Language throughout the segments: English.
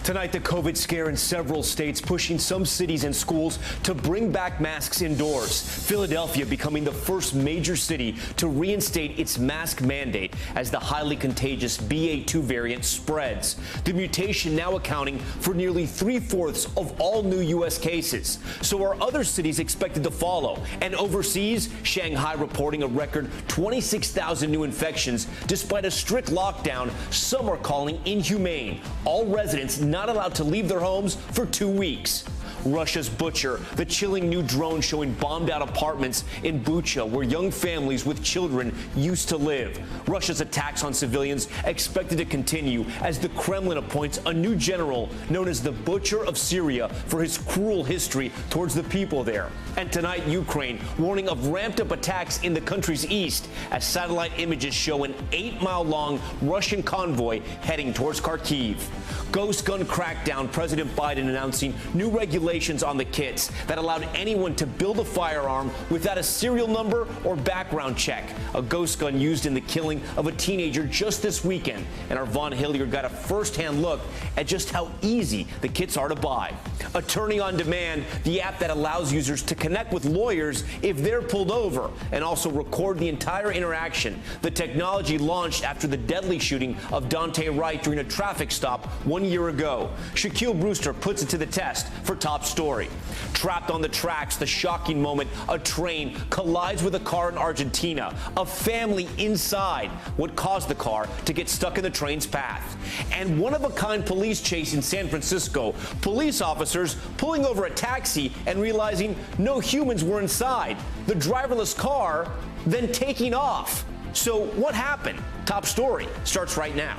Tonight, the COVID scare in several states pushing some cities and schools to bring back masks indoors. Philadelphia becoming the first major city to reinstate its mask mandate as the highly contagious BA.2 variant spreads. The mutation now accounting for nearly 3/4 of all new U.S. cases. So are other cities expected to follow? And overseas, Shanghai reporting a record 26,000 new infections. Despite a strict lockdown, some are calling inhumane. All residents not allowed to leave their homes for 2 weeks. Russia's Butcher, the chilling new drone showing bombed out apartments in Bucha, where young families with children used to live. Russia's attacks on civilians expected to continue as the Kremlin appoints a new general known as the Butcher of Syria for his cruel history towards the people there. And tonight, Ukraine warning of ramped up attacks in the country's east as satellite images show an 8-mile-long Russian convoy heading towards Kharkiv. Ghost gun crackdown, President Biden announcing new regulations on the kits that allowed anyone to build a firearm without a serial number or background check. A ghost gun used in the killing of a teenager just this weekend. And our Vaughn Hilliard got a first-hand look at just how easy the kits are to buy. Attorney on Demand, the app that allows users to connect with lawyers if they're pulled over and also record the entire interaction. The technology launched after the deadly shooting of Dante Wright during a traffic stop 1 year ago. Shaquille Brewster puts it to the test for Top Story. Trapped on the tracks, the shocking moment a train collides with a car in Argentina. A family inside. What caused the car to get stuck in the train's path? And one-of-a-kind police chase in San Francisco. Police officers pulling over a taxi and realizing no humans were inside. The driverless car then taking off. So what happened? Top Story starts right now.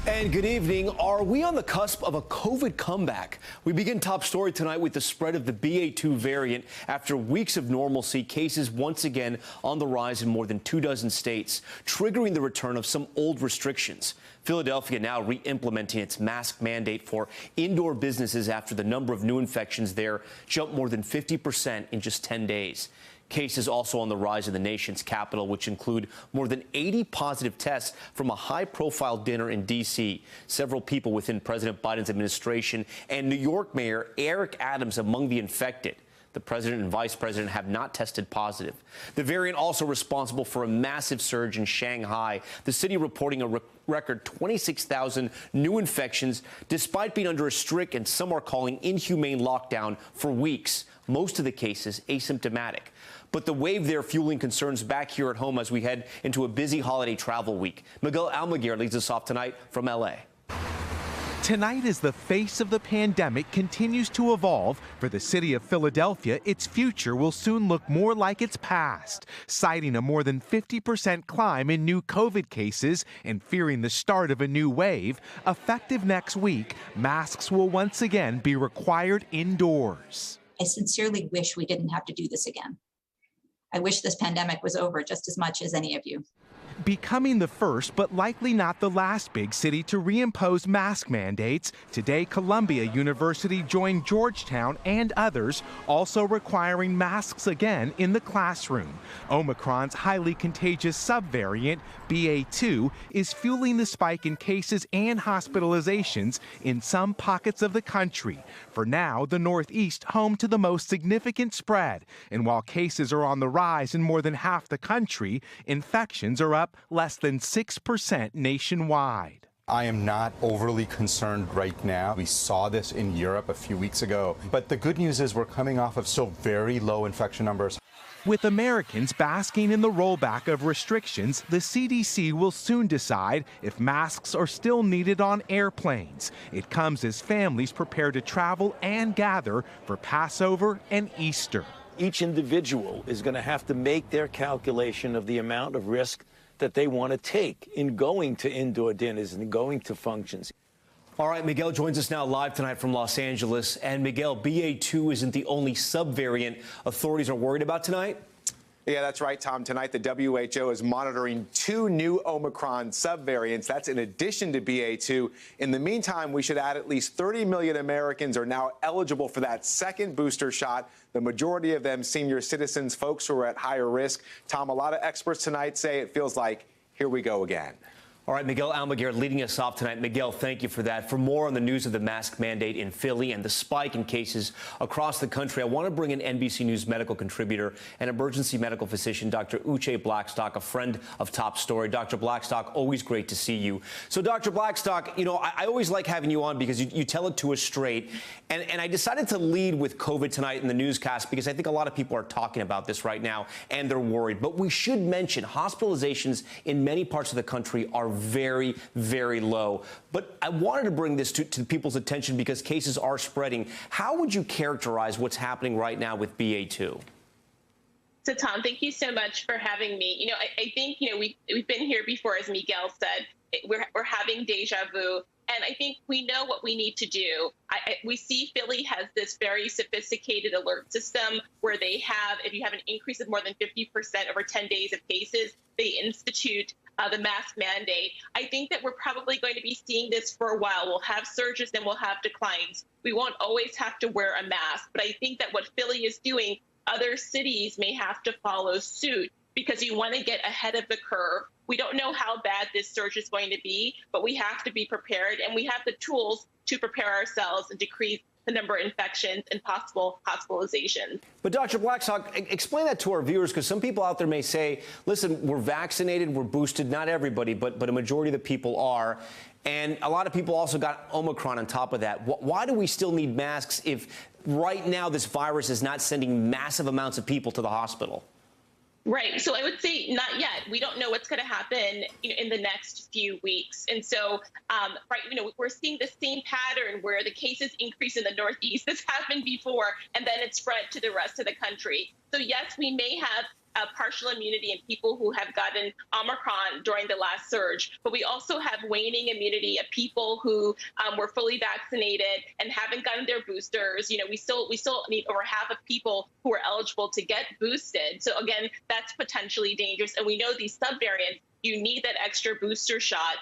And good evening. Are we on the cusp of a COVID comeback? We begin Top Story tonight with the spread of the BA.2 variant. After weeks of normalcy, cases once again on the rise in more than 24 states, triggering the return of some old restrictions. Philadelphia now re-implementing its mask mandate for indoor businesses after the number of new infections there jumped more than 50% in just 10 days. Cases also on the rise in the nation's capital, which include more than 80 positive tests from a high-profile dinner in D.C. Several people within President Biden's administration and New York Mayor Eric Adams among the infected. The president and vice president have not tested positive. The variant also responsible for a massive surge in Shanghai, the city reporting a record 26,000 new infections, despite being under a strict and some are calling inhumane lockdown for weeks. Most of the cases asymptomatic. But the wave there fueling concerns back here at home as we head into a busy holiday travel week. Miguel Almaguer leads us off tonight from L.A. Tonight, as the face of the pandemic continues to evolve, for the city of Philadelphia, its future will soon look more like its past. Citing a more than 50% climb in new COVID cases and fearing the start of a new wave, effective next week, masks will once again be required indoors. I sincerely wish we didn't have to do this again. I wish this pandemic was over just as much as any of you. Becoming the first, but likely not the last big city to reimpose mask mandates, today Columbia University joined Georgetown and others, also requiring masks again in the classroom. Omicron's highly contagious subvariant, BA.2, is fueling the spike in cases and hospitalizations in some pockets of the country. For now, the Northeast home to the most significant spread. And while cases are on the rise in more than half the country, infections are up less than 6% nationwide. I am not overly concerned right now. We saw this in Europe a few weeks ago. But the good news is we're coming off of still very low infection numbers. With Americans basking in the rollback of restrictions, the CDC will soon decide if masks are still needed on airplanes. It comes as families prepare to travel and gather for Passover and Easter. Each individual is going to have to make their calculation of the amount of risk that they want to take in going to indoor dinners and going to functions. All right, Miguel joins us now live tonight from Los Angeles. And Miguel, BA.2 isn't the only subvariant authorities are worried about tonight? Yeah, that's right, Tom. Tonight, the WHO is monitoring 2 new Omicron subvariants. That's in addition to BA.2. In the meantime, we should add at least 30 million Americans are now eligible for that second booster shot. The majority of them senior citizens, folks who are at higher risk. Tom, a lot of experts tonight say it feels like Here we go again. All right, Miguel Almaguer leading us off tonight. Miguel, thank you for that. For more on the news of the mask mandate in Philly and the spike in cases across the country, I want to bring in NBC News medical contributor and emergency medical physician, Dr. Uche Blackstock, a friend of Top Story. Dr. Blackstock, always great to see you. So, Dr. Blackstock, you know, I always like having you on because you tell it to us straight. And I decided to lead with COVID tonight in the newscast because I think a lot of people are talking about this right now and they're worried. But we should mention hospitalizations in many parts of the country are very, very low. But I wanted to bring this to people's attention because cases are spreading. How would you characterize what's happening right now with BA2? So, Tom, thank you so much for having me. You know, I think, you know, we've been here before, as Miguel said. We're having deja vu. And I think we know what we need to do. We see Philly has this very sophisticated alert system where they have, if you have an increase of more than 50% over 10 days of cases, they institute the mask mandate. I think that we're probably going to be seeing this for a while. We'll have surges and we'll have declines. We won't always have to wear a mask. But I think that what Philly is doing, other cities may have to follow suit because you want to get ahead of the curve. We don't know how bad this surge is going to be, but we have to be prepared, and we have the tools to prepare ourselves and decrease the number of infections and possible hospitalizations. But Dr. Blackstock, explain that to our viewers, because some people out there may say, listen, we're vaccinated, we're boosted, not everybody, but a majority of the people are. And a lot of people also got Omicron on top of that. Why do we still need masks if right now this virus is not sending massive amounts of people to the hospital? Right. So I would say not yet. We don't know what's going to happen in the next few weeks. And so, we're seeing the same pattern where the cases increase in the Northeast. This happened before, and then it spread to the rest of the country. So, yes, we may have partial immunity in people who have gotten Omicron during the last surge, but we also have waning immunity of people who were fully vaccinated and haven't gotten their boosters. You know, we still need over half of people who are eligible to get boosted. So again, that's potentially dangerous. And we know these subvariants, you need that extra booster shot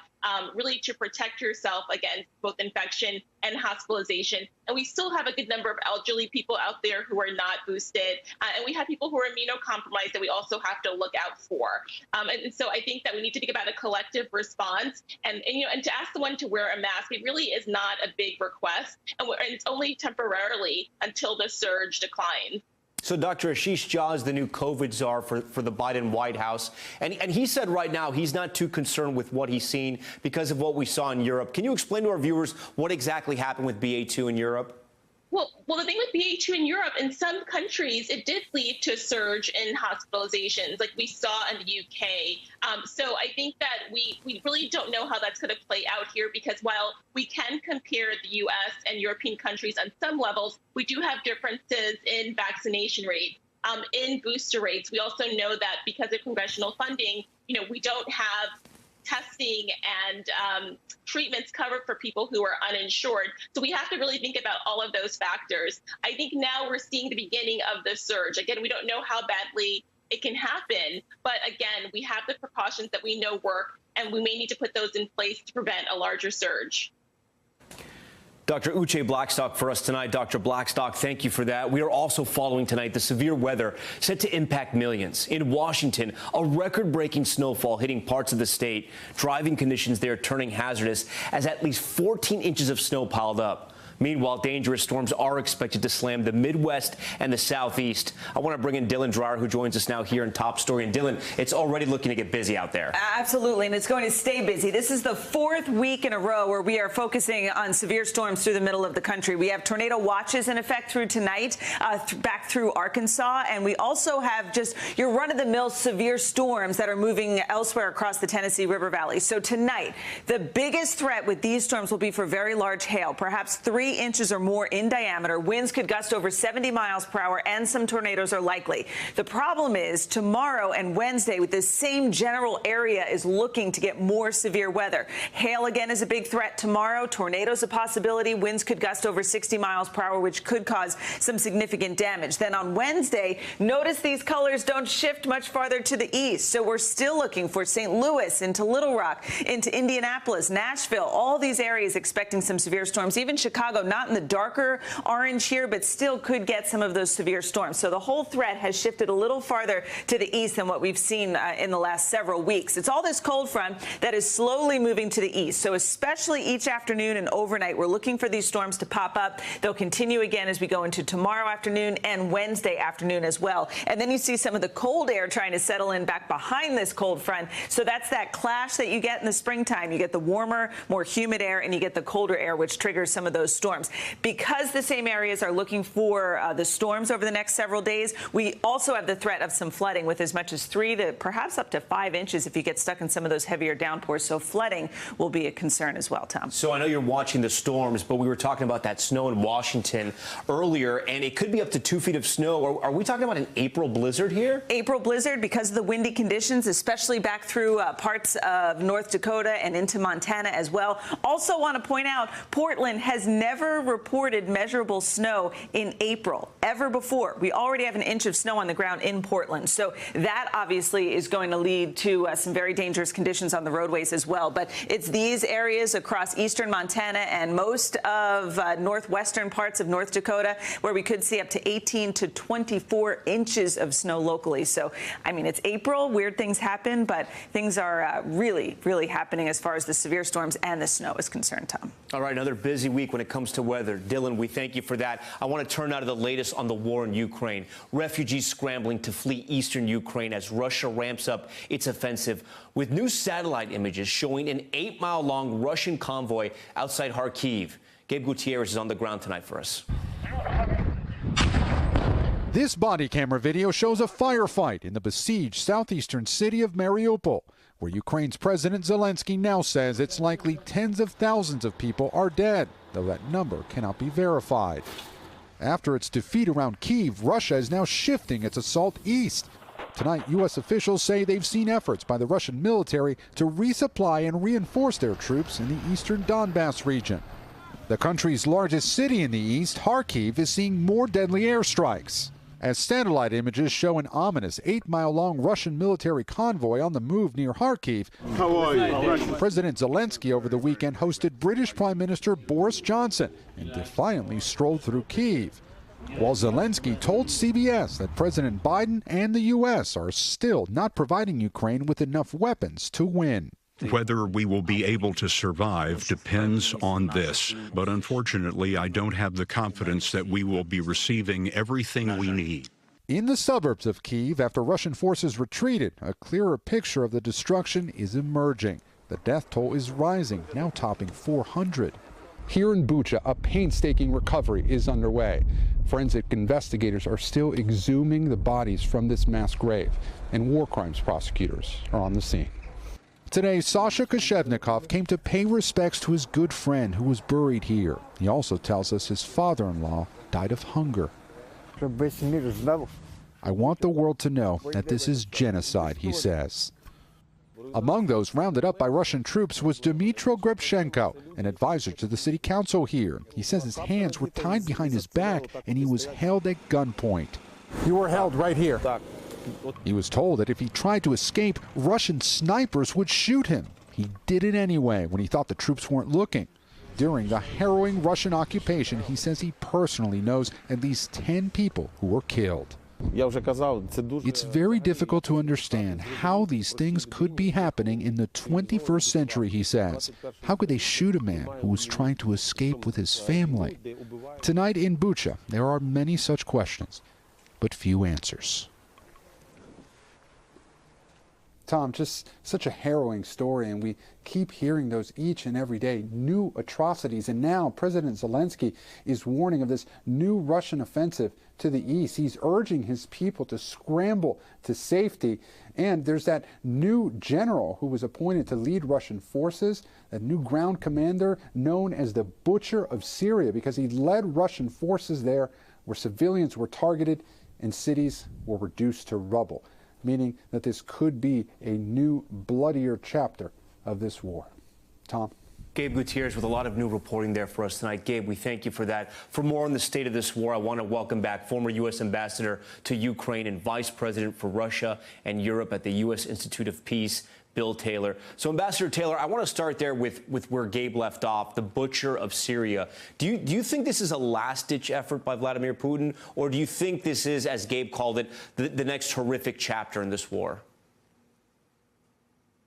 really to protect yourself against both infection and hospitalization. And we still have a good number of elderly people out there who are not boosted. And we have people who are immunocompromised that we also have to look out for. And so I think that we need to think about a collective response. And to ask someone to wear a mask, it really is not a big request. And it's only temporarily until the surge declines. So Dr. Ashish Jha is the new COVID czar for the Biden White House. And he said right now he's not too concerned with what he's seen because of what we saw in Europe. Can you explain to our viewers what exactly happened with BA2 in Europe? Well, the thing with BA2 in Europe, in some countries, it did lead to a surge in hospitalizations, like we saw in the UK. So I think that we really don't know how that's going to play out here, because while we can compare the U.S. and European countries on some levels, we do have differences in vaccination rates, in booster rates. We also know that because of congressional funding, we don't have testing and treatments covered for people who are uninsured. So we have to really think about all of those factors. I think now we're seeing the beginning of the surge. Again, we don't know how badly it can happen, but again, we have the precautions that we know work, and we may need to put those in place to prevent a larger surge. Dr. Uche Blackstock for us tonight. Dr. Blackstock, thank you for that. We are also following tonight the severe weather set to impact millions. In Washington, a record-breaking snowfall hitting parts of the state, driving conditions there turning hazardous as at least 14 inches of snow piled up. Meanwhile, dangerous storms are expected to slam the Midwest and the Southeast. I want to bring in Dylan Dreyer, who joins us now here in Top Story. And Dylan, it's already looking to get busy out there. Absolutely, and it's going to stay busy. This is the fourth week in a row where we are focusing on severe storms through the middle of the country. We have tornado watches in effect through tonight, back through Arkansas, and we also have just your run-of-the-mill severe storms that are moving elsewhere across the Tennessee River Valley. So tonight, the biggest threat with these storms will be for very large hail, perhaps 3 inches or more in diameter. Winds could gust over 70 miles per hour, and some tornadoes are likely. The problem is tomorrow and Wednesday, with this same general area, is looking to get more severe weather. Hail again is a big threat tomorrow. Tornadoes a possibility. Winds could gust over 60 miles per hour, which could cause some significant damage. Then on Wednesday, notice these colors don't shift much farther to the east. So we're still looking for St. Louis, into Little Rock, into Indianapolis, Nashville, all these areas expecting some severe storms. Even Chicago Chicago, not in the darker orange here, but still could get some of those severe storms. So the whole threat has shifted a little farther to the east than what we've seen in the last several weeks. It's all this cold front that is slowly moving to the east. So especially each afternoon and overnight, we're looking for these storms to pop up. They'll continue again as we go into tomorrow afternoon and Wednesday afternoon as well. And then you see some of the cold air trying to settle in back behind this cold front. So that's that clash that you get in the springtime. You get the warmer, more humid air, and you get the colder air, which triggers some of those storms. Because the same areas are looking for the storms over the next several days, we also have the threat of some flooding with as much as 3 to perhaps up to 5 inches if you get stuck in some of those heavier downpours. So flooding will be a concern as well, Tom. So I know you're watching the storms, but we were talking about that snow in Washington earlier, and it could be up to 2 feet of snow. Are we talking about an April blizzard here? April blizzard because of the windy conditions, especially back through parts of North Dakota and into Montana as well. Also want to point out, Portland has never reported measurable snow in April, ever before. We already have an inch of snow on the ground in Portland. So that obviously is going to lead to some very dangerous conditions on the roadways as well. But it's these areas across eastern Montana and most of northwestern parts of North Dakota where we could see up to 18 to 24 inches of snow locally. So, I mean, it's April. Weird things happen, but things are really, really happening as far as the severe storms and the snow is concerned, Tom. All right, another busy week when it comes to weather. Dylan, we thank you for that. I want to turn now to the latest on the war in Ukraine. Refugees scrambling to flee eastern Ukraine as Russia ramps up its offensive, with new satellite images showing an 8-mile-long Russian convoy outside Kharkiv. Gabe Gutierrez is on the ground tonight for us. This body camera video shows a firefight in the besieged southeastern city of Mariupol, where Ukraine's President Zelensky now says it's likely tens of thousands of people are dead, though that number cannot be verified. After its defeat around Kyiv, Russia is now shifting its assault east. Tonight, U.S. officials say they've seen efforts by the Russian military to resupply and reinforce their troops in the eastern Donbass region. The country's largest city in the east, Kharkiv, is seeing more deadly airstrikes, as satellite images show an ominous 8-mile-long Russian military convoy on the move near Kharkiv. President Zelensky over the weekend hosted British Prime Minister Boris Johnson and defiantly strolled through Kyiv, while Zelensky told CBS that President Biden and the U.S. are still not providing Ukraine with enough weapons to win. Whether we will be able to survive depends on this. But unfortunately, I don't have the confidence that we will be receiving everything we need. In the suburbs of Kyiv, after Russian forces retreated, a clearer picture of the destruction is emerging. The death toll is rising, now topping 400. Here in Bucha, a painstaking recovery is underway. Forensic investigators are still exhuming the bodies from this mass grave, and war crimes prosecutors are on the scene. Today, Sasha Koshevnikov came to pay respects to his good friend who was buried here. He also tells us his father-in-law died of hunger. I want the world to know that this is genocide, he says. Among those rounded up by Russian troops was Dmytro Grebchenko, an advisor to the city council here. He says his hands were tied behind his back and he was held at gunpoint. You were held right here. He was told that if he tried to escape, Russian snipers would shoot him. He did it anyway when he thought the troops weren't looking. During the harrowing Russian occupation, he says he personally knows at least 10 people who were killed. It's very difficult to understand how these things could be happening in the 21st century, he says. How could they shoot a man who was trying to escape with his family? Tonight in Bucha, there are many such questions, but few answers. Tom, just such a harrowing story, and we keep hearing those each and every day, new atrocities. And now President Zelensky is warning of this new Russian offensive to the east. He's urging his people to scramble to safety. And there's that new general who was appointed to lead Russian forces, that new ground commander known as the Butcher of Syria, because he led Russian forces there where civilians were targeted and cities were reduced to rubble, meaning that this could be a new, bloodier chapter of this war. Tom? Gabe Gutierrez with a lot of new reporting there for us tonight. Gabe, we thank you for that. For more on the state of this war, I want to welcome back former U.S. Ambassador to Ukraine and Vice President for Russia and Europe at the U.S. Institute of Peace, Bill Taylor. So, Ambassador Taylor, I want to start there with where Gabe left off, the butcher of Syria. Do you think this is a last-ditch effort by Vladimir Putin, or do you think this is, as Gabe called it, the next horrific chapter in this war?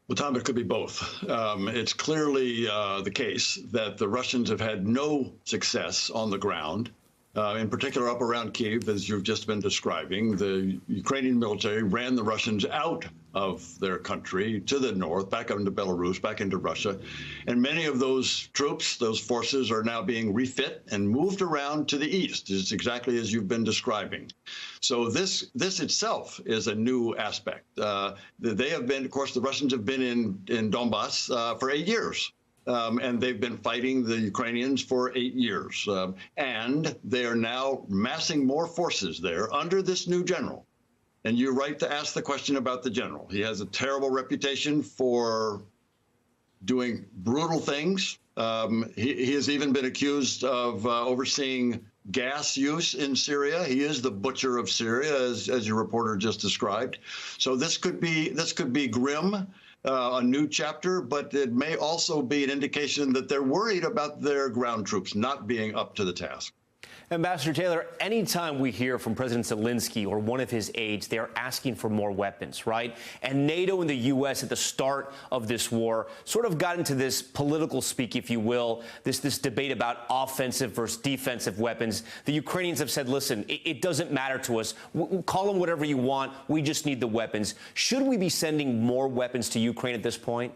Well, Tom, it could be both. It's clearly the case that the Russians have had no success on the ground, in particular up around Kyiv, as you've just been describing. The Ukrainian military ran the Russians out of their country to the north, back into Belarus, back into Russia. And many of those troops, those forces, are now being refit and moved around to the east, just exactly as you've been describing. So this itself is a new aspect. They have been, of course, the Russians have been in Donbass for 8 years. And they've been fighting the Ukrainians for 8 years. And they are now massing more forces there under this new general. And you're right to ask the question about the general. He has a terrible reputation for doing brutal things. He has even been accused of overseeing gas use in Syria. He is the butcher of Syria, as your reporter just described. So this could be grim. A new chapter, but it may also be an indication that they're worried about their ground troops not being up to the task. Ambassador Taylor, anytime we hear from President Zelensky or one of his aides, they are asking for more weapons, right? And NATO and the U.S. at the start of this war sort of got into this political speak, if you will, this debate about offensive versus defensive weapons. The Ukrainians have said, listen, it doesn't matter to us. Call them whatever you want. We just need the weapons. Should we be sending more weapons to Ukraine at this point?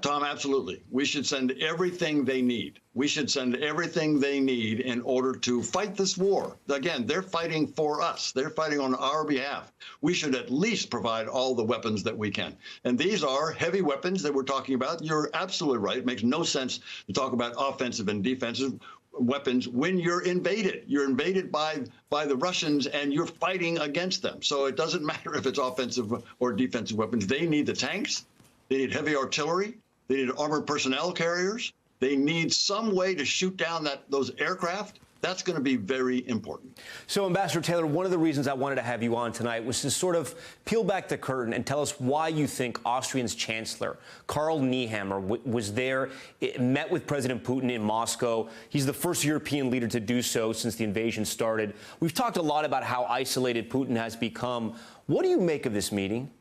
Tom, absolutely. We should send everything they need. We should send everything they need in order to fight this war. Again, they're fighting for us. They're fighting on our behalf. We should at least provide all the weapons that we can. And these are heavy weapons that we're talking about. You're absolutely right. It makes no sense to talk about offensive and defensive weapons when you're invaded. You're invaded by the Russians and you're fighting against them. So it doesn't matter if it's offensive or defensive weapons. They need the tanks. They need heavy artillery. They need armored personnel carriers. They need some way to shoot down those aircraft. That's going to be very important. So, Ambassador Taylor, one of the reasons I wanted to have you on tonight was to sort of peel back the curtain and tell us why you think Austria's Chancellor, Karl Nehammer, was there, met with President Putin in Moscow. He's the first European leader to do so since the invasion started. We've talked a lot about how isolated Putin has become. What do you make of this meeting?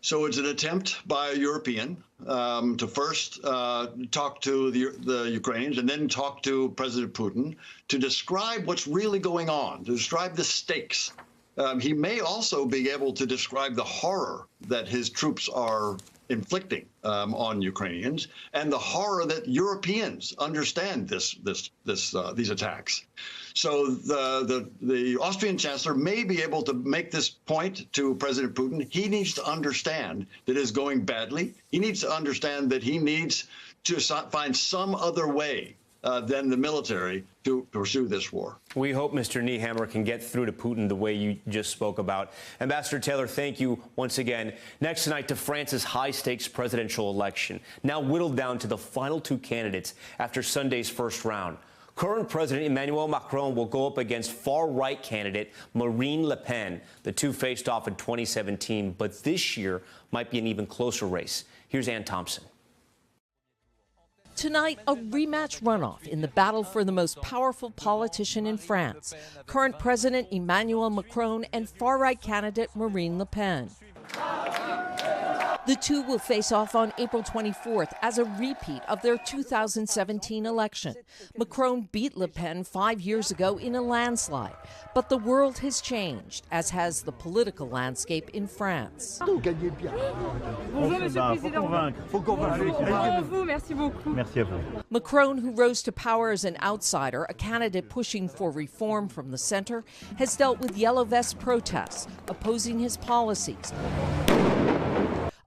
So it's an attempt by a European to first talk to the Ukrainians and then talk to President Putin to describe what's really going on, to describe the stakes. He may also be able to describe the horror that his troops are inflicting on Ukrainians and the horror that Europeans understand these attacks. So the Austrian Chancellor may be able to make this point to President Putin. He needs to understand that it is going badly. He needs to understand that he needs to find some other way than the military to pursue this war. We hope Mr. Nehammer can get through to Putin the way you just spoke about. Ambassador Taylor, thank you once again. Next tonight to France's high-stakes presidential election, now whittled down to the final two candidates after Sunday's first round. Current President Emmanuel Macron will go up against far-right candidate Marine Le Pen. The two faced off in 2017, but this year might be an even closer race. Here's Ann Thompson. Tonight, a rematch runoff in the battle for the most powerful politician in France, current President Emmanuel Macron and far-right candidate Marine Le Pen. The two will face off on April 24th as a repeat of their 2017 election. Macron beat Le Pen 5 years ago in a landslide, but the world has changed, as has the political landscape in France. Macron, who rose to power as an outsider, a candidate pushing for reform from the center, has dealt with yellow vest protests opposing his policies.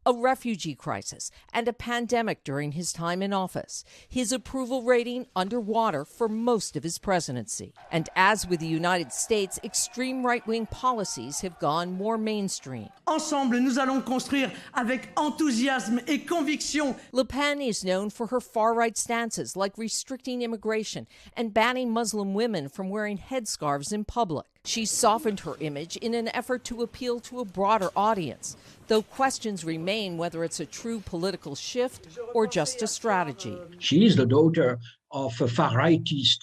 a refugee crisis, and a pandemic during his time in office. His approval rating underwater for most of his presidency. And as with the United States, extreme right-wing policies have gone more mainstream. Ensemble, nous allons construire avec enthousiasme et conviction. Le Pen is known for her far-right stances like restricting immigration and banning Muslim women from wearing headscarves in public. She's softened her image in an effort to appeal to a broader audience, though questions remain whether it's a true political shift or just a strategy. She is the daughter of a far-rightist,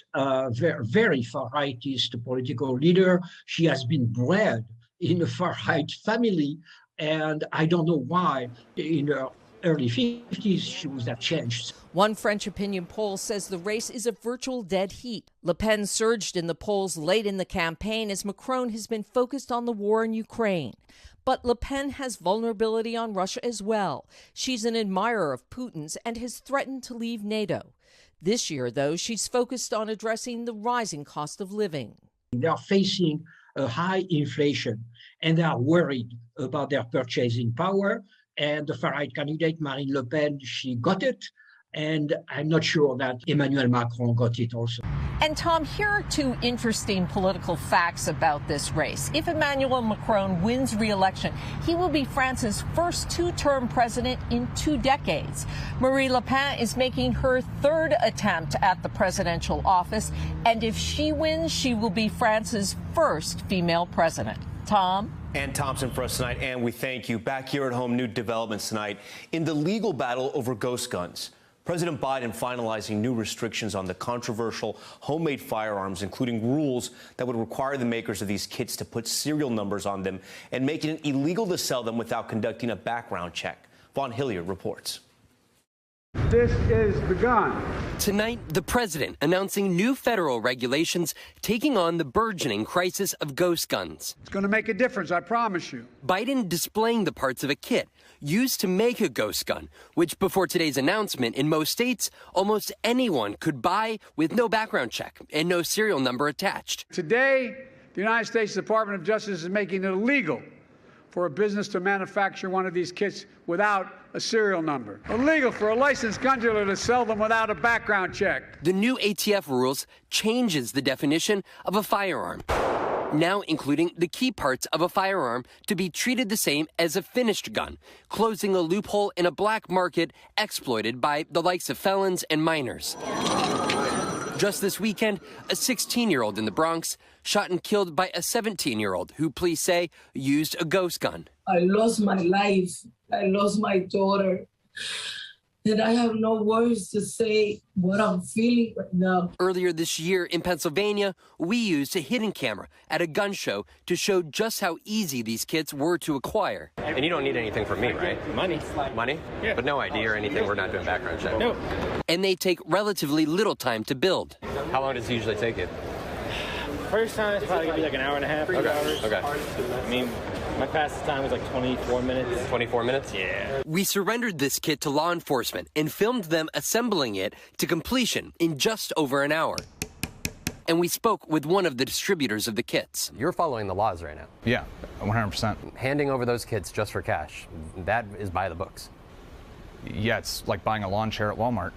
very far-rightist political leader. She has been bred in a far-right family, and I don't know why in her early 50s she would have changed. One French opinion poll says the race is a virtual dead heat. Le Pen surged in the polls late in the campaign as Macron has been focused on the war in Ukraine. But Le Pen has vulnerability on Russia as well. She's an admirer of Putin's and has threatened to leave NATO. This year, though, she's focused on addressing the rising cost of living. They are facing a high inflation and they are worried about their purchasing power. And the far-right candidate, Marine Le Pen, she got it. And I'm not sure that Emmanuel Macron got it also. And Tom, here are two interesting political facts about this race. If Emmanuel Macron wins re-election, he will be France's first two-term president in 2 decades. Marine Le Pen is making her third attempt at the presidential office. And if she wins, she will be France's first female president. Tom? Ann Thompson for us tonight, and we thank you. Back here at home, new developments tonight in the legal battle over ghost guns. President Biden finalizing new restrictions on the controversial homemade firearms, including rules that would require the makers of these kits to put serial numbers on them and making it illegal to sell them without conducting a background check. Vaughn Hilliard reports. This is the gun. Tonight, the president announcing new federal regulations taking on the burgeoning crisis of ghost guns. It's going to make a difference, I promise you. Biden displaying the parts of a kit used to make a ghost gun, which before today's announcement in most states, almost anyone could buy with no background check and no serial number attached. Today, the United States Department of Justice is making it illegal for a business to manufacture one of these kits without a serial number. Illegal for a licensed gun dealer to sell them without a background check. The new ATF rules changes the definition of a firearm, now including the key parts of a firearm to be treated the same as a finished gun, closing a loophole in a black market exploited by the likes of felons and minors. Just this weekend, a 16-year-old in the Bronx shot and killed by a 17-year-old who police say used a ghost gun. I lost my life. I lost my daughter. And I have no words to say what I'm feeling right now. Earlier this year in Pennsylvania, we used a hidden camera at a gun show to show just how easy these kits were to acquire. And you don't need anything from me, right? Money. Money? Yeah. But no ID or anything. We're not doing background check. No. And they take relatively little time to build. How long does it usually take it? First time, it's probably going to be like an hour and a half, 2 hours. Okay. I mean, my fastest time was like 24 minutes. 24 minutes? Yeah. We surrendered this kit to law enforcement and filmed them assembling it to completion in just over an hour. And we spoke with one of the distributors of the kits. You're following the laws right now. Yeah, 100%. Handing over those kits just for cash, that is by the books. Yeah, it's like buying a lawn chair at Walmart.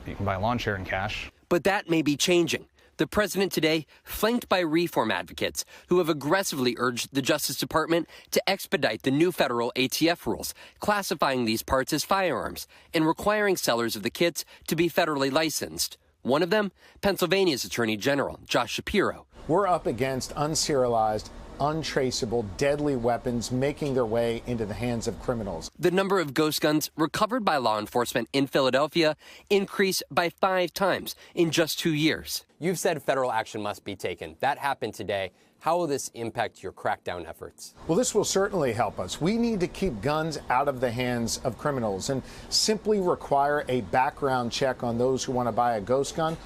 You can buy a lawn chair in cash. But that may be changing. The president today, flanked by reform advocates who have aggressively urged the Justice Department to expedite the new federal ATF rules, classifying these parts as firearms and requiring sellers of the kits to be federally licensed. One of them, Pennsylvania's Attorney General, Josh Shapiro. We're up against unserialized, untraceable, deadly weapons making their way into the hands of criminals. The number of ghost guns recovered by law enforcement in Philadelphia increased by 5 times in just 2 years. You've said federal action must be taken. That happened today. How will this impact your crackdown efforts? Well, this will certainly help us. We need to keep guns out of the hands of criminals and simply require a background check on those who want to buy a ghost gun.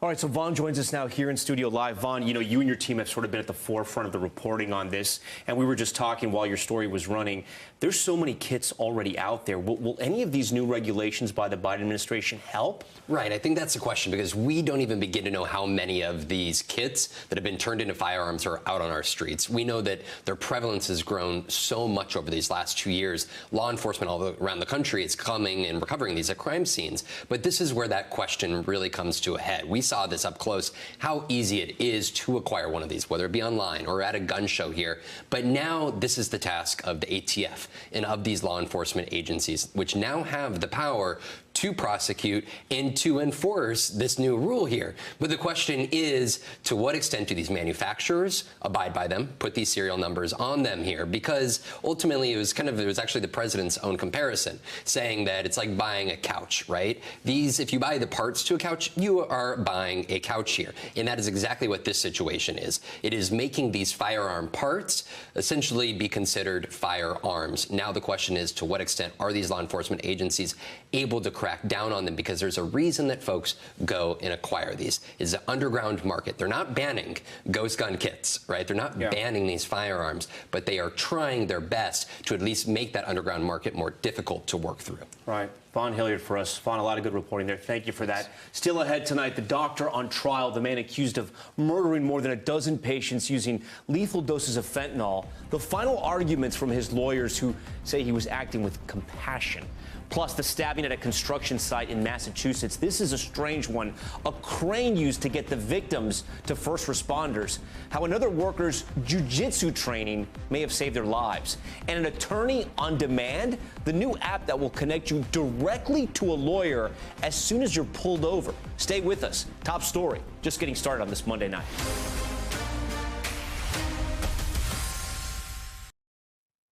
All right, so Vaughn joins us now here in studio live. Vaughn, you know, you and your team have sort of been at the forefront of the reporting on this, and we were just talking while your story was running. There's so many kits already out there. Will any of these new regulations by the Biden administration help? Right, I think that's the question, because we don't even begin to know how many of these kits that have been turned into firearms are out on our streets. We know that their prevalence has grown so much over these last 2 years. Law enforcement all around the country is coming and recovering these at crime scenes. But this is where that question really comes to a head. We saw this up close, how easy it is to acquire one of these, whether it be online or at a gun show here. But now this is the task of the ATF and of these law enforcement agencies, which now have the power to prosecute and to enforce this new rule here. But the question is, to what extent do these manufacturers abide by them, put these serial numbers on them here? Because ultimately it was actually the president's own comparison, saying that it's like buying a couch, right? If you buy the parts to a couch, you are buying a couch here. And that is exactly what this situation is. It is making these firearm parts essentially be considered firearms. Now the question is, to what extent are these law enforcement agencies able to crack down on them? Because there's a reason that folks go and acquire these. It's an underground market. They're not banning ghost gun kits, right? They're not banning these firearms, but they are trying their best to at least make that underground market more difficult to work through. Right. Vaughn Hilliard for us. Vaughn, a lot of good reporting there. Thank you for that. Still ahead tonight, the doctor on trial, the man accused of murdering more than a dozen patients using lethal doses of fentanyl. The final arguments from his lawyers, who say he was acting with compassion. Plus, the stabbing at a construction site in Massachusetts. This is a strange one. A crane used to get the victims to first responders. How another worker's jiu-jitsu training may have saved their lives. And an attorney on demand, the new app that will connect you directly to a lawyer as soon as you're pulled over. Stay with us. Top story. Just getting started on this Monday night.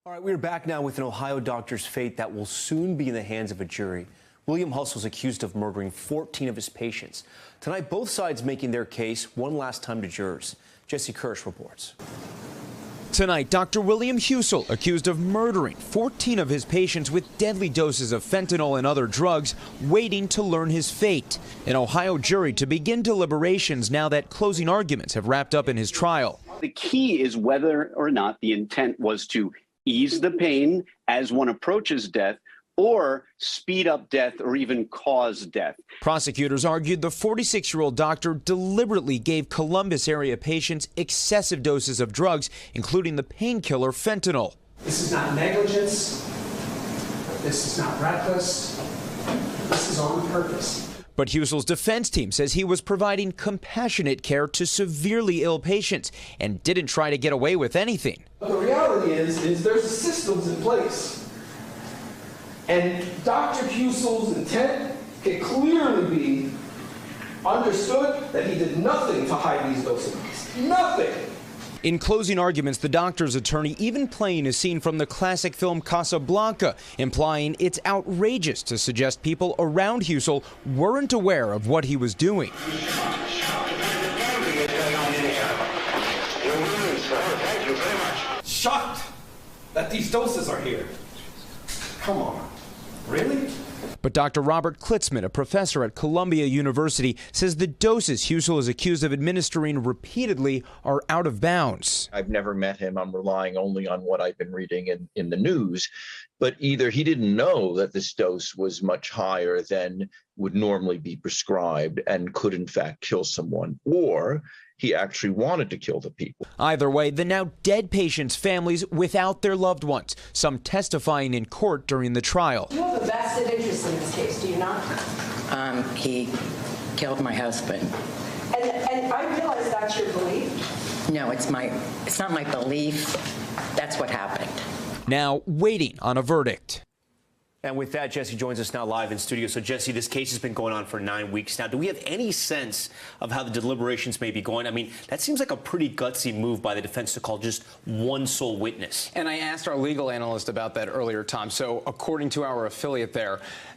All right, we're back now with an Ohio doctor's fate that will soon be in the hands of a jury. William Hustle is accused of murdering 14 of his patients. Tonight, both sides making their case one last time to jurors. Jesse Kirsch reports. Tonight, Dr. William Husell accused of murdering 14 of his patients with deadly doses of fentanyl and other drugs, waiting to learn his fate. An Ohio jury to begin deliberations now that closing arguments have wrapped up in his trial. The key is whether or not the intent was to ease the pain as one approaches death, or speed up death or even cause death. Prosecutors argued the 46-year-old doctor deliberately gave Columbus area patients excessive doses of drugs, including the painkiller fentanyl. This is not negligence. This is not reckless. This is on purpose. But Husell's defense team says he was providing compassionate care to severely ill patients and didn't try to get away with anything. But the reality is there's systems in place. And Dr. Husell's intent can clearly be understood that he did nothing to hide these doses. Nothing. In closing arguments, the doctor's attorney even playing a scene from the classic film Casablanca, implying it's outrageous to suggest people around Husell weren't aware of what he was doing. Shocked that these doses are here. Come on, really? But Dr. Robert Klitzman, a professor at Columbia University, says the doses Husell is accused of administering repeatedly are out of bounds. I've never met him. I'm relying only on what I've been reading in the news. But either he didn't know that this dose was much higher than would normally be prescribed and could in fact kill someone, or he actually wanted to kill the people. Either way, the now dead patients' families without their loved ones, some testifying in court during the trial. You have a vested interest in this case, do you not? He killed my husband. And I realize that's your belief. No, it's not my belief. That's what happened. Now waiting on a verdict. And with that, Jesse joins us now live in studio. So, Jesse, this case has been going on for 9 weeks now. Do we have any sense of how the deliberations may be going? I mean, that seems like a pretty gutsy move by the defense to call just one sole witness. And I asked our legal analyst about that earlier, Tom. So, according to our affiliate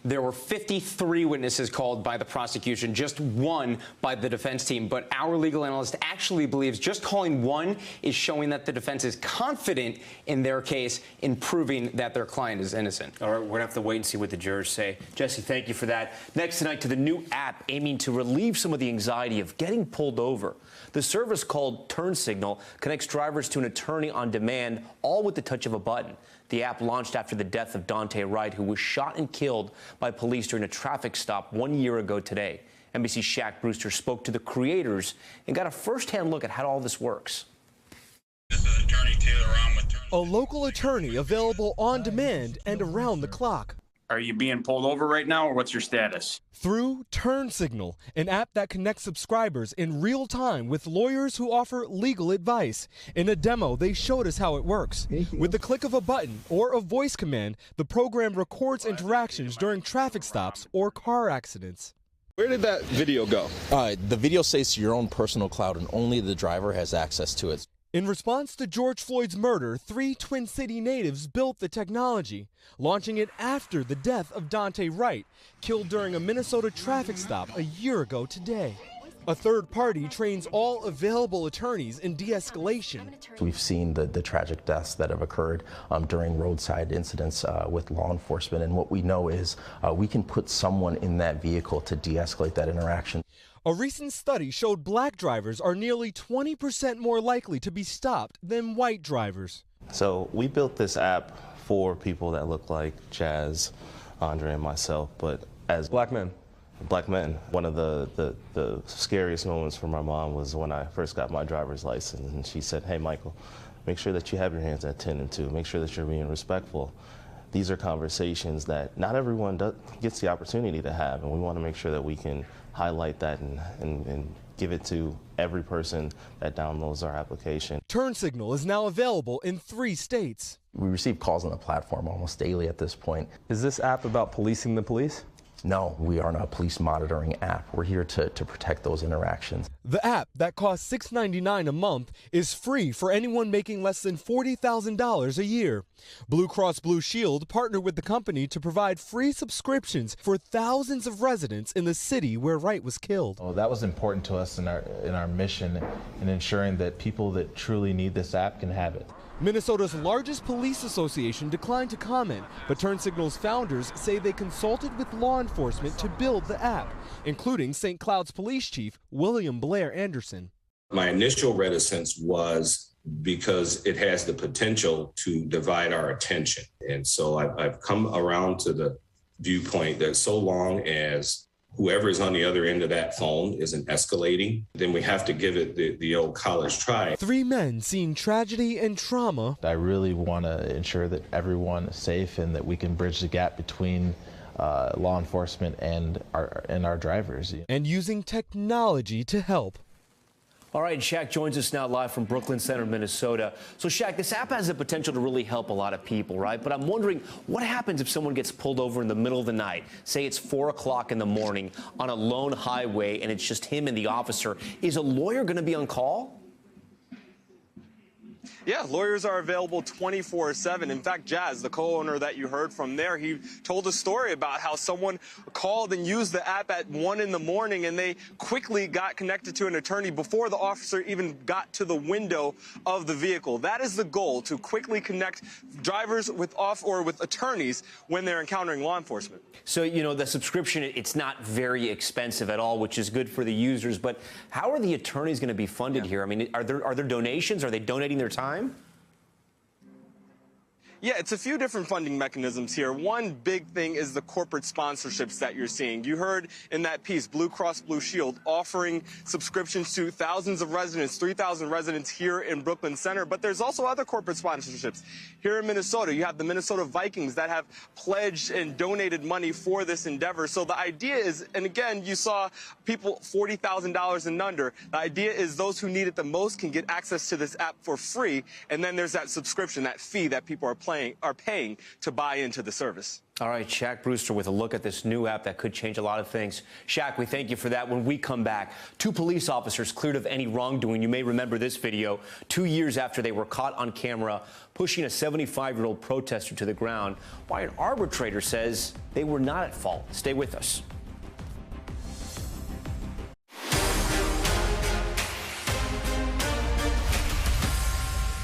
there were 53 witnesses called by the prosecution, just one by the defense team. But our legal analyst actually believes just calling one is showing that the defense is confident in their case in proving that their client is innocent. All right, we're going to have to wait and see what the jurors say. Jesse, thank you for that. Next tonight, to the new app aiming to relieve some of the anxiety of getting pulled over. The service, called TurnSignl, connects drivers to an attorney on demand, all with the touch of a button. The app launched after the death of Daunte Wright, who was shot and killed by police during a traffic stop 1 year ago today. NBC's Shaq Brewster spoke to the creators and got a first-hand look at how all this works. A local attorney available on demand and around the clock. Are you being pulled over right now, or what's your status? Through TurnSignl, an app that connects subscribers in real time with lawyers who offer legal advice. In a demo, they showed us how it works. With the click of a button or a voice command, the program records interactions during traffic stops or car accidents. Where did that video go? The video stays to your own personal cloud, and only the driver has access to it. In response to George Floyd's murder, 3 Twin City natives built the technology, launching it after the death of Daunte Wright, killed during a Minnesota traffic stop a year ago today. A third party trains all available attorneys in de-escalation. We've seen the tragic deaths that have occurred during roadside incidents with law enforcement, and what we know is we can put someone in that vehicle to de-escalate that interaction. A recent study showed black drivers are nearly 20% more likely to be stopped than white drivers. So we built this app for people that look like Jazz, Andre, and myself, but as black men. One of the scariest moments for my mom was when I first got my driver's license, and she said, "Hey, Michael, make sure that you have your hands at 10 and 2. Make sure that you're being respectful." These are conversations that not everyone gets the opportunity to have, and we want to make sure that we can highlight that and give it to every person that downloads our application. TurnSignl is now available in 3 states. We receive calls on the platform almost daily at this point. Is this app about policing the police? No, we aren't a police monitoring app. We're here to protect those interactions. The app, that costs $6.99 a month, is free for anyone making less than $40,000 a year. Blue Cross Blue Shield partnered with the company to provide free subscriptions for thousands of residents in the city where Wright was killed. Well, that was important to us in our mission in ensuring that people that truly need this app can have it. Minnesota's largest police association declined to comment, but TurnSignl's founders say they consulted with law enforcement to build the app, including St. Cloud's Police Chief William Blair Anderson. My initial reticence was because it has the potential to divide our attention. And so I've come around to the viewpoint that so long as whoever is on the other end of that phone isn't escalating, then we have to give it the old college try. 3 men seeing tragedy and trauma. I really want to ensure that everyone is safe and that we can bridge the gap between law enforcement and our drivers. And using technology to help. All right, Shaq joins us now live from Brooklyn Center, Minnesota. So, Shaq, this app has the potential to really help a lot of people, right? But I'm wondering, what happens if someone gets pulled over in the middle of the night? Say it's 4 o'clock in the morning on a lone highway, and it's just him and the officer. Is a lawyer going to be on call? Yeah, lawyers are available 24/7. In fact, Jazz, the co-owner that you heard from there, he told a story about how someone called and used the app at 1 in the morning, and they quickly got connected to an attorney before the officer even got to the window of the vehicle. That is the goal, to quickly connect drivers with attorneys when they're encountering law enforcement. So, you know, the subscription, it's not very expensive at all, which is good for the users. But how are the attorneys going to be funded here? I mean, are there donations? Are they donating their time? Yeah, it's a few different funding mechanisms here. One big thing is the corporate sponsorships that you're seeing. You heard in that piece, Blue Cross Blue Shield offering subscriptions to thousands of residents, 3,000 residents here in Brooklyn Center. But there's also other corporate sponsorships. Here in Minnesota, you have the Minnesota Vikings that have pledged and donated money for this endeavor. So the idea is, and again, you saw people $40,000 and under. The idea is those who need it the most can get access to this app for free. And then there's that subscription, that fee that people are paying to buy into the service. All right, Shaq Brewster with a look at this new app that could change a lot of things. Shaq, we thank you for that. When we come back, 2 police officers cleared of any wrongdoing. You may remember this video 2 years after they were caught on camera pushing a 75-year-old protester to the ground, why an arbitrator says they were not at fault. Stay with us.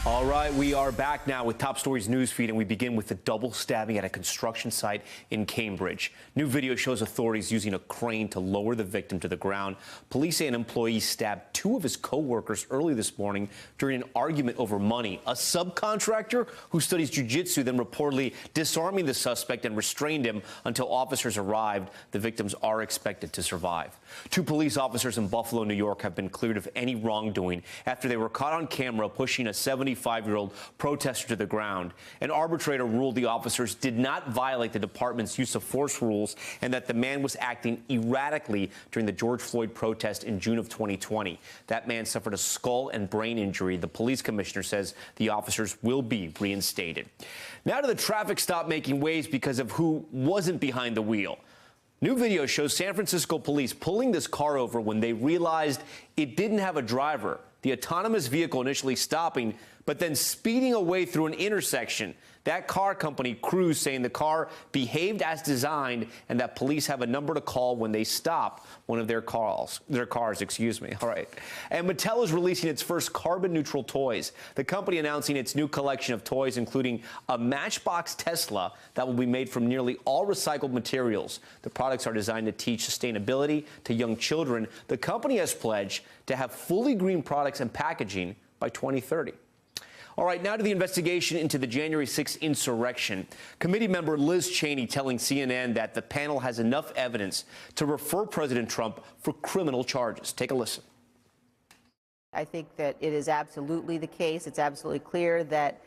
All All right, we are back now with Top Stories newsfeed, and we begin with the double stabbing at a construction site in Cambridge. New video shows authorities using a crane to lower the victim to the ground. Police say an employee stabbed two of his co-workers early this morning during an argument over money. A subcontractor who studies jiu-jitsu then reportedly disarming the suspect and restrained him until officers arrived. The victims are expected to survive. Two police officers in Buffalo, New York have been cleared of any wrongdoing after they were caught on camera pushing a 75-year-old protester to the ground. An arbitrator ruled the officers did not violate the department's use of force rules and that the man was acting erratically during the George Floyd protest in June of 2020. That man suffered a skull and brain injury. The police commissioner says the officers will be reinstated. Now to the traffic stop making waves because of who wasn't behind the wheel. New video shows San Francisco police pulling this car over when they realized it didn't have a driver. The autonomous vehicle initially stopping, but then speeding away through an intersection. That car company, Cruise, saying the car behaved as designed and that police have a number to call when they stop one of their cars. All right. And Mattel is releasing its first carbon-neutral toys. The company announcing its new collection of toys, including a Matchbox Tesla that will be made from nearly all recycled materials. The products are designed to teach sustainability to young children. The company has pledged to have fully green products and packaging by 2030. All right, now to the investigation into the January 6th insurrection. Committee member Liz Cheney telling CNN that the panel has enough evidence to refer President Trump for criminal charges. Take a listen. I think that it is absolutely the case. It's absolutely clear that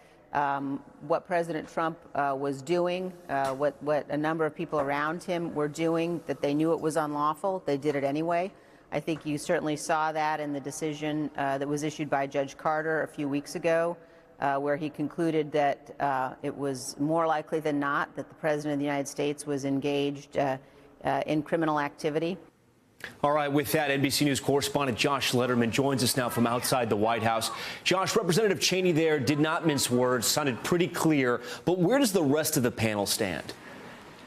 what President Trump was doing, what a number of people around him were doing, that they knew it was unlawful. They did it anyway. I think you certainly saw that in the decision that was issued by Judge Carter a few weeks ago, where he concluded that it was more likely than not that the President of the United States was engaged in criminal activity. All right, with that, NBC News correspondent Josh Letterman joins us now from outside the White House. Josh, Representative Cheney there did not mince words, sounded pretty clear, but where does the rest of the panel stand?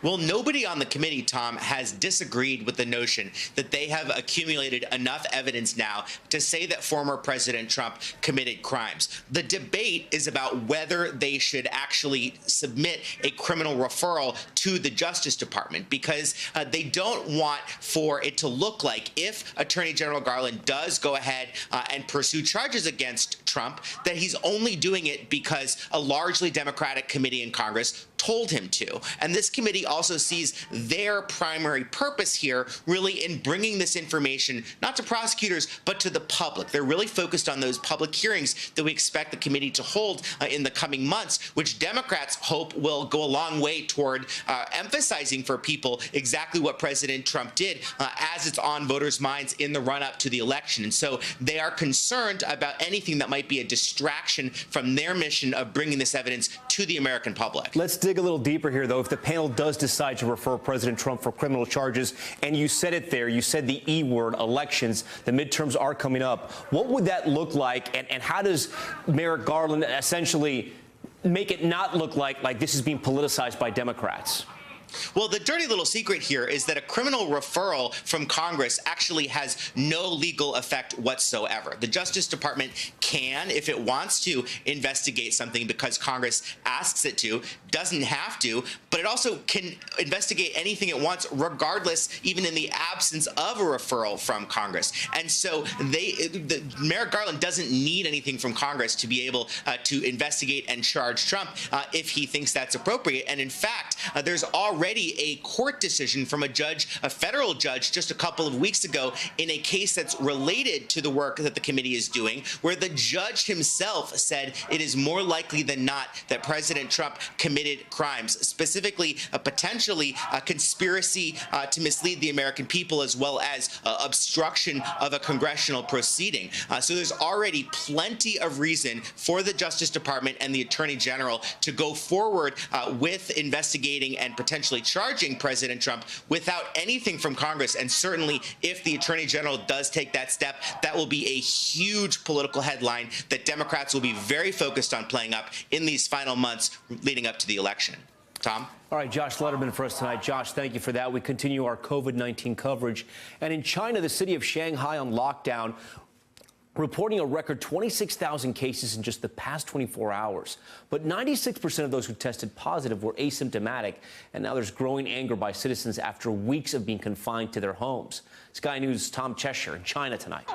Well, nobody on the committee, Tom, has disagreed with the notion that they have accumulated enough evidence now to say that former President Trump committed crimes. The debate is about whether they should actually submit a criminal referral to the Justice Department, because they don't want for it to look like if Attorney General Garland does go ahead and pursue charges against Trump, that he's only doing it because a largely Democratic committee in Congress told him to. And this committee also sees their primary purpose here really in bringing this information not to prosecutors but to the public. They're really focused on those public hearings that we expect the committee to hold in the coming months, which Democrats hope will go a long way toward emphasizing for people exactly what President Trump did as it's on voters' minds in the run-up to the election. And so they are concerned about anything that might be a distraction from their mission of bringing this evidence to the American public. Let's dig a little deeper here, though. If the panel does decide to refer President Trump for criminal charges, and you said it there, you said the E word, elections, the midterms are coming up, what would that look like, and how does Merrick Garland essentially make it not look like this is being politicized by Democrats? Well, the dirty little secret here is that a criminal referral from Congress actually has no legal effect whatsoever. The Justice Department can, if it wants to, investigate something because Congress asks it to, doesn't have to, but it also can investigate anything it wants regardless, even in the absence of a referral from Congress. And so Merrick Garland doesn't need anything from Congress to be able to investigate and charge Trump if he thinks that's appropriate. And in fact, there's already a court decision from a federal judge just a couple of weeks ago in a case that's related to the work that the committee is doing, where the judge himself said it is more likely than not that President Trump committed crimes, specifically potentially a conspiracy to mislead the American people, as well as obstruction of a congressional proceeding. So there's already plenty of reason for the Justice Department and the Attorney General to go forward with investigating and potentially charging President Trump without anything from Congress. And certainly if the Attorney General does take that step, that will be a huge political headline that Democrats will be very focused on playing up in these final months leading up to the election. Tom? All right, Josh Letterman for us tonight. Josh, thank you for that. We continue our COVID-19 coverage. And in China, the city of Shanghai on lockdown. reporting a record 26,000 cases in just the past 24 hours. But 96% of those who tested positive were asymptomatic, and now there's growing anger by citizens after weeks of being confined to their homes. Sky News' Tom Cheshire in China tonight.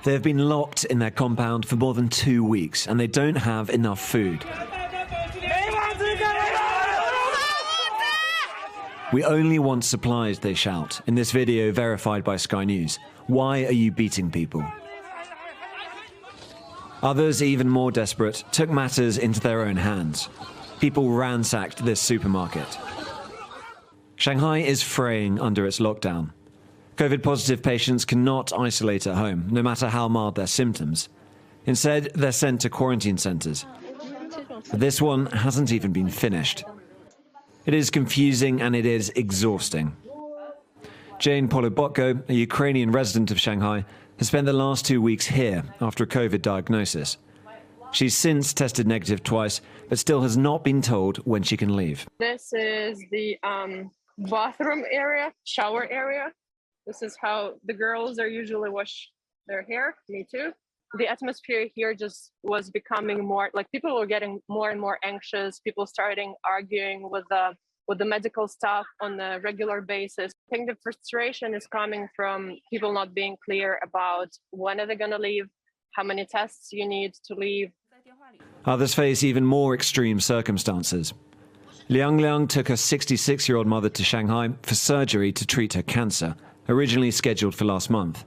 They have been locked in their compound for more than 2 weeks, and they don't have enough food. "We only want supplies," they shout, in this video verified by Sky News. "Why are you beating people?" Others, even more desperate, took matters into their own hands. People ransacked this supermarket. Shanghai is fraying under its lockdown. COVID-positive patients cannot isolate at home, no matter how mild their symptoms. Instead, they're sent to quarantine centres. But this one hasn't even been finished. It is confusing and it is exhausting. Jane Polubotko, a Ukrainian resident of Shanghai, has spent the last 2 weeks here after a COVID diagnosis. She's since tested negative twice, but still has not been told when she can leave. This is the bathroom area, shower area. This is how the girls are usually wash their hair, me too. The atmosphere here just was becoming more, like people were getting more and more anxious, people starting arguing with the medical staff on a regular basis. I think the frustration is coming from people not being clear about when are they going to leave, how many tests you need to leave. Others face even more extreme circumstances. Liang Liang took her 66-year-old mother to Shanghai for surgery to treat her cancer, originally scheduled for last month.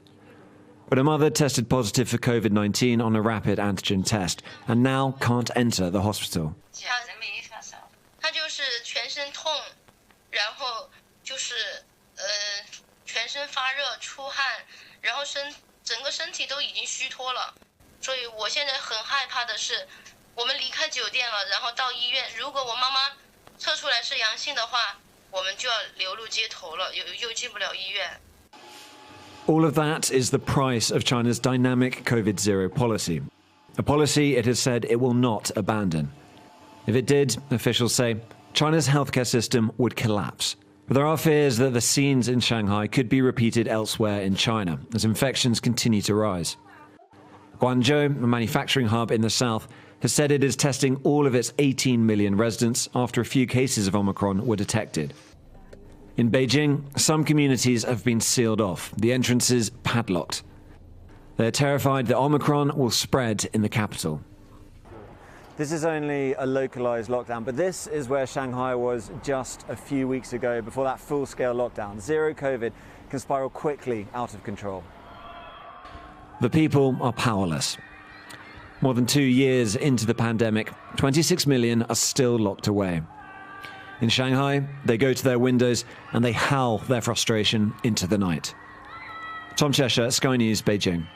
But her mother tested positive for COVID-19 on a rapid antigen test and now can't enter the hospital. 他就是全身痛，然后就是全身发热、出汗，然后整个身体都已经虚脱了。所以我现在很害怕的是，我们离开酒店了，然后到医院，如果我妈妈测出来是阳性的话，我们就要流入街头了，又进不了医院。 All of that is the price of China's dynamic COVID-0 policy, a policy it has said it will not abandon. If it did, officials say, China's healthcare system would collapse. But there are fears that the scenes in Shanghai could be repeated elsewhere in China as infections continue to rise. Guangzhou, a manufacturing hub in the south, has said it is testing all of its 18 million residents after a few cases of Omicron were detected. In Beijing, some communities have been sealed off, the entrances padlocked. They're terrified that Omicron will spread in the capital. This is only a localized lockdown, but this is where Shanghai was just a few weeks ago before that full-scale lockdown. Zero COVID can spiral quickly out of control. The people are powerless. More than 2 years into the pandemic, 26 million are still locked away. In Shanghai, they go to their windows and they howl their frustration into the night. Tom Cheshire, Sky News, Beijing.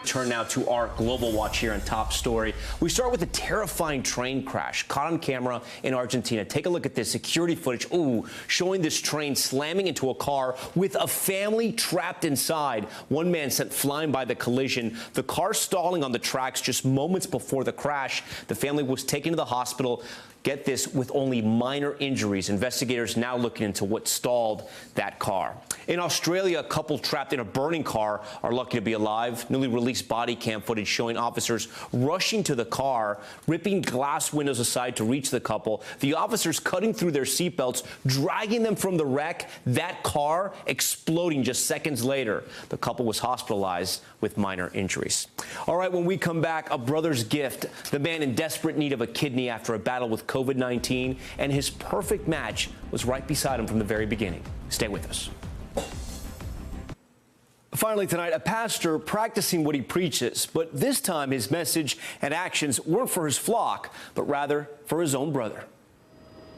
Turn now to our global watch here on Top Story. We start with a terrifying train crash caught on camera in Argentina. Take a look at this security footage, showing this train slamming into a car with a family trapped inside. One man sent flying by the collision. The car stalling on the tracks just moments before the crash. The family was taken to the hospital. Get this, with only minor injuries. Investigators now looking into what stalled that car. In Australia, a couple trapped in a burning car are lucky to be alive. Newly released body cam footage showing officers rushing to the car, ripping glass windows aside to reach the couple. The officers cutting through their seatbelts, dragging them from the wreck. That car exploding just seconds later. The couple was hospitalized with minor injuries. All right, when we come back, a brother's gift. The man in desperate need of a kidney after a battle with COVID-19, and his perfect match was right beside him from the very beginning. Stay with us. Finally tonight, a pastor practicing what he preaches, but this time his message and actions weren't for his flock, but rather for his own brother.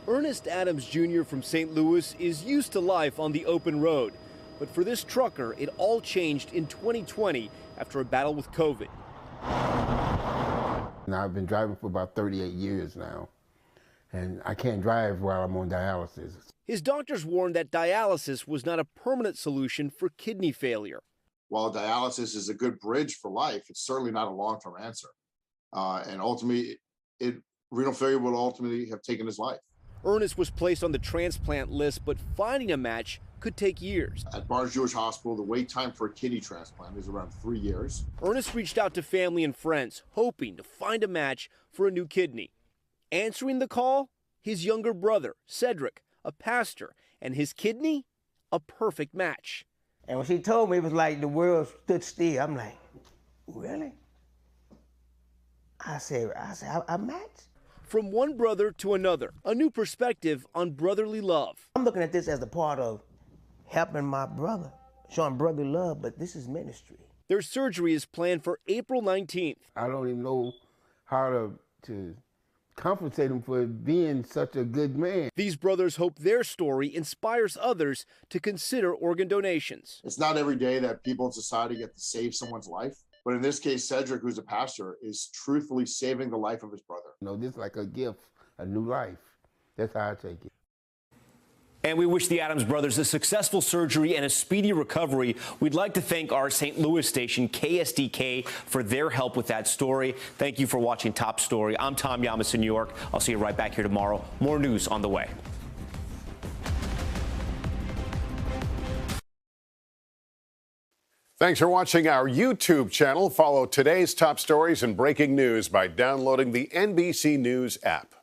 Ernest Adams Jr. from St. Louis is used to life on the open road, but for this trucker, it all changed in 2020 after a battle with COVID. Now, I've been driving for about 38 years now, and I can't drive while I'm on dialysis. His doctors warned that dialysis was not a permanent solution for kidney failure. While dialysis is a good bridge for life, it's certainly not a long-term answer. And ultimately, renal failure will ultimately have taken his life. Ernest was placed on the transplant list, but finding a match could take years. At Barnes-Jewish Hospital, the wait time for a kidney transplant is around 3 years. Ernest reached out to family and friends, hoping to find a match for a new kidney. Answering the call, his younger brother, Cedric, a pastor, and his kidney, a perfect match. And when she told me, it was like the world stood still. I'm like, really? I said, I matched? From one brother to another, a new perspective on brotherly love. I'm looking at this as a part of helping my brother, showing brotherly love, but this is ministry. Their surgery is planned for April 19th. I don't even know how to compensate him for being such a good man. These brothers hope their story inspires others to consider organ donations. It's not every day that people in society get to save someone's life. But in this case, Cedric, who's a pastor, is truthfully saving the life of his brother. You know, this is like a gift, a new life. That's how I take it. And we wish the Adams brothers a successful surgery and a speedy recovery. We'd like to thank our St. Louis station, KSDK, for their help with that story. Thank you for watching Top Story. I'm Tom Llamas in New York. I'll see you right back here tomorrow. More news on the way. Thanks for watching our YouTube channel. Follow today's top stories and breaking news by downloading the NBC News app.